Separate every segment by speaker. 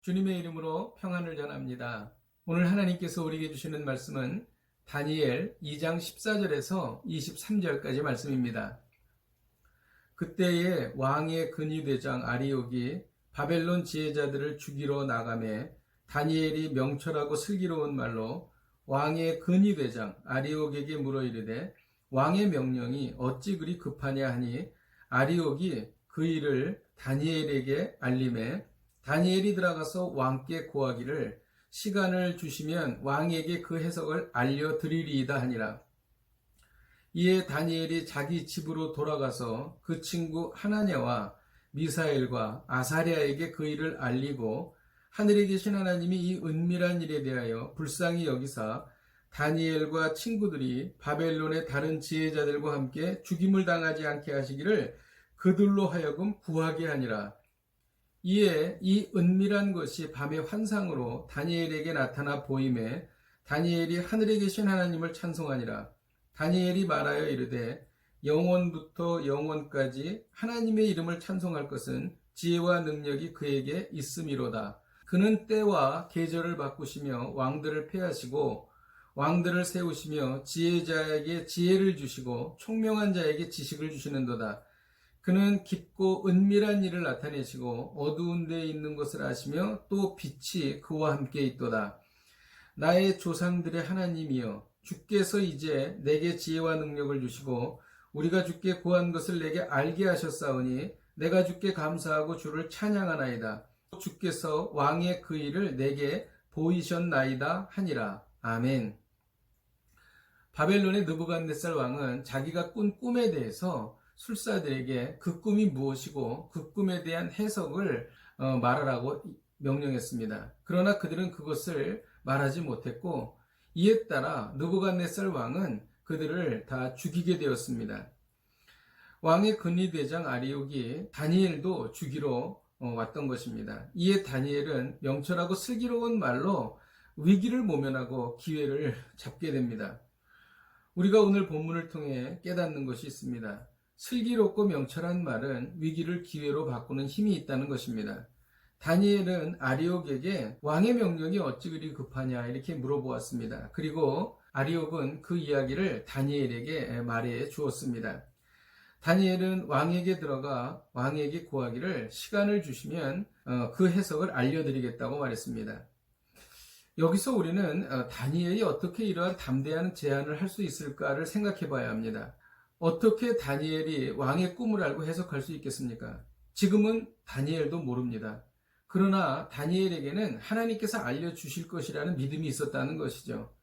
Speaker 1: 주님의 이름으로 평안을 전합니다. 오늘 하나님께서 우리에게 주시는 말씀은 다니엘 2장 14절에서 23절까지 말씀입니다. 그때에 왕의 근위대장 아리옥이 바벨론 지혜자들을 죽이러 나가매 다니엘이 명철하고 슬기로운 말로 왕의 근위대장 아리옥에게 물어 이르되 왕의 명령이 어찌 그리 급하냐 하니 아리옥이 그 일을 다니엘에게 알림해 다니엘이 들어가서 왕께 고하기를 시간을 주시면 왕에게 그 해석을 알려드리리이다 하니라. 이에 다니엘이 자기 집으로 돌아가서 그 친구 하나냐와 미사엘과 아사랴에게 그 일을 알리고 하늘에 계신 하나님이 이 은밀한 일에 대하여 불쌍히 여기사 다니엘과 친구들이 바벨론의 다른 지혜자들과 함께 죽임을 당하지 않게 하시기를 그들로 하여금 구하게 하니라. 이에 이 은밀한 것이 밤의 환상으로 다니엘에게 나타나 보임에 다니엘이 하늘에 계신 하나님을 찬송하니라. 다니엘이 말하여 이르되 영원부터 영원까지 하나님의 이름을 찬송할 것은 지혜와 능력이 그에게 있음이로다. 그는 때와 계절을 바꾸시며 왕들을 패하시고 왕들을 세우시며 지혜자에게 지혜를 주시고 총명한 자에게 지식을 주시는도다. 그는 깊고 은밀한 일을 나타내시고 어두운 데에 있는 것을 아시며 또 빛이 그와 함께 있도다. 나의 조상들의 하나님이여, 주께서 이제 내게 지혜와 능력을 주시고 우리가 주께 구한 것을 내게 알게 하셨사오니 내가 주께 감사하고 주를 찬양하나이다. 주께서 왕의 그 일을 내게 보이셨나이다 하니라. 아멘. 바벨론의 느부갓네살 왕은 자기가 꾼 꿈에 대해서 술사들에게 그 꿈이 무엇이고 그 꿈에 대한 해석을 말하라고 명령했습니다. 그러나 그들은 그것을 말하지 못했고 이에 따라 느부갓네살 왕은 그들을 다 죽이게 되었습니다. 왕의 근위대장 아리옥이 다니엘도 죽이러 왔던 것입니다. 이에 다니엘은 명철하고 슬기로운 말로 위기를 모면하고 기회를 잡게 됩니다. 우리가 오늘 본문을 통해 깨닫는 것이 있습니다. 슬기롭고 명철한 말은 위기를 기회로 바꾸는 힘이 있다는 것입니다. 다니엘은 아리옥에게 왕의 명령이 어찌 그리 급하냐 이렇게 물어보았습니다. 그리고 아리옥은 그 이야기를 다니엘에게 말해 주었습니다. 다니엘은 왕에게 들어가 왕에게 구하기를 시간을 주시면 그 해석을 알려드리겠다고 말했습니다. 여기서 우리는 다니엘이 어떻게 이러한 담대한 제안을 할 수 있을까를 생각해 봐야 합니다. 어떻게 다니엘이 왕의 꿈을 알고 해석할 수 있겠습니까? 지금은 다니엘도 모릅니다. 그러나 다니엘에게는 하나님께서 알려주실 것이라는 믿음이 있었다는 것이죠.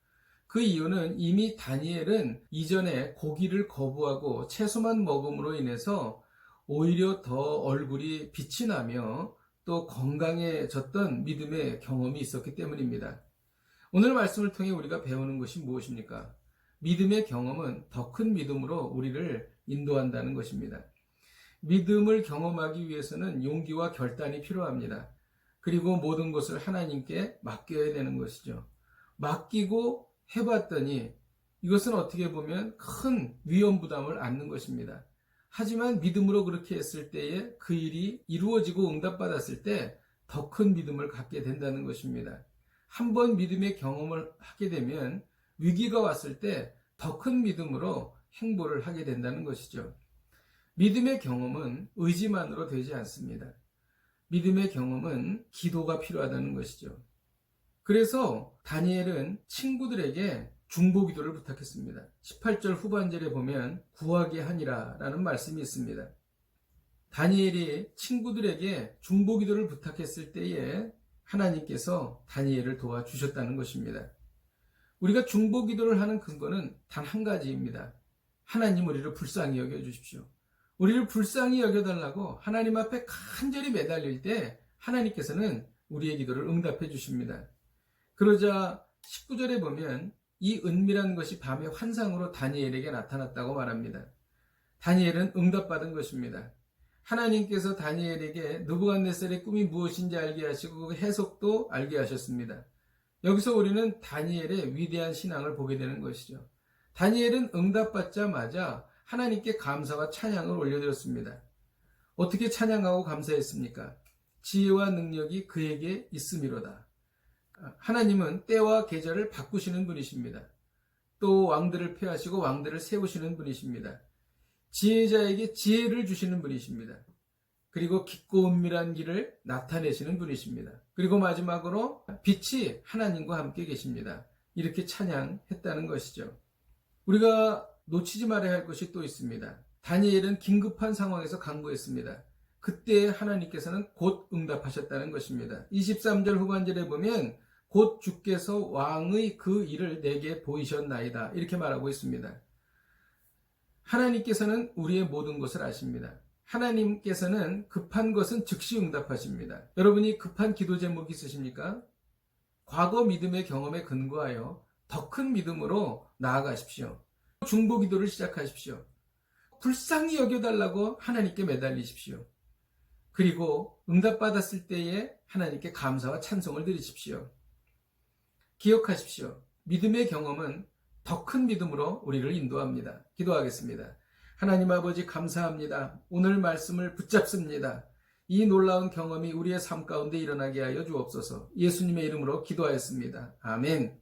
Speaker 1: 그 이유는 이미 다니엘은 이전에 고기를 거부하고 채소만 먹음으로 인해서 오히려 더 얼굴이 빛이 나며 또 건강해졌던 믿음의 경험이 있었기 때문입니다. 오늘 말씀을 통해 우리가 배우는 것이 무엇입니까? 믿음의 경험은 더 큰 믿음으로 우리를 인도한다는 것입니다. 믿음을 경험하기 위해서는 용기와 결단이 필요합니다. 그리고 모든 것을 하나님께 맡겨야 되는 것이죠. 맡기고 해봤더니 이것은 어떻게 보면 큰 위험 부담을 안는 것입니다. 하지만 믿음으로 그렇게 했을 때에 그 일이 이루어지고 응답받았을 때 더 큰 믿음을 갖게 된다는 것입니다. 한번 믿음의 경험을 하게 되면 위기가 왔을 때 더 큰 믿음으로 행보를 하게 된다는 것이죠. 믿음의 경험은 의지만으로 되지 않습니다. 믿음의 경험은 기도가 필요하다는 것이죠. 그래서 다니엘은 친구들에게 중보기도를 부탁했습니다. 18절 후반절에 보면 구하게 하니라 라는 말씀이 있습니다. 다니엘이 친구들에게 중보기도를 부탁했을 때에 하나님께서 다니엘을 도와주셨다는 것입니다. 우리가 중보기도를 하는 근거는 단 한 가지입니다. 하나님 우리를 불쌍히 여겨주십시오. 우리를 불쌍히 여겨달라고 하나님 앞에 간절히 매달릴 때 하나님께서는 우리의 기도를 응답해 주십니다. 그러자 19절에 보면 이 은밀한 것이 밤의 환상으로 다니엘에게 나타났다고 말합니다. 다니엘은 응답받은 것입니다. 하나님께서 다니엘에게 느부갓네살의 꿈이 무엇인지 알게 하시고 그 해석도 알게 하셨습니다. 여기서 우리는 다니엘의 위대한 신앙을 보게 되는 것이죠. 다니엘은 응답받자마자 하나님께 감사와 찬양을 올려드렸습니다. 어떻게 찬양하고 감사했습니까? 지혜와 능력이 그에게 있음이로다. 하나님은 때와 계절을 바꾸시는 분이십니다. 또 왕들을 폐하시고 왕들을 세우시는 분이십니다. 지혜자에게 지혜를 주시는 분이십니다. 그리고 깊고 은밀한 길을 나타내시는 분이십니다. 그리고 마지막으로 빛이 하나님과 함께 계십니다. 이렇게 찬양했다는 것이죠. 우리가 놓치지 말아야 할 것이 또 있습니다. 다니엘은 긴급한 상황에서 간구했습니다. 그때 하나님께서는 곧 응답하셨다는 것입니다. 23절 후반절에 보면 곧 주께서 왕의 그 일을 내게 보이셨나이다. 이렇게 말하고 있습니다. 하나님께서는 우리의 모든 것을 아십니다. 하나님께서는 급한 것은 즉시 응답하십니다. 여러분이 급한 기도 제목이 있으십니까? 과거 믿음의 경험에 근거하여 더 큰 믿음으로 나아가십시오. 중보 기도를 시작하십시오. 불쌍히 여겨달라고 하나님께 매달리십시오. 그리고 응답받았을 때에 하나님께 감사와 찬송을 드리십시오. 기억하십시오. 믿음의 경험은 더 큰 믿음으로 우리를 인도합니다. 기도하겠습니다. 하나님 아버지 감사합니다. 오늘 말씀을 붙잡습니다. 이 놀라운 경험이 우리의 삶 가운데 일어나게 하여 주옵소서. 예수님의 이름으로 기도하였습니다. 아멘.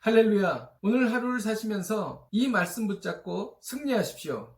Speaker 1: 할렐루야. 오늘 하루를 사시면서 이 말씀 붙잡고 승리하십시오.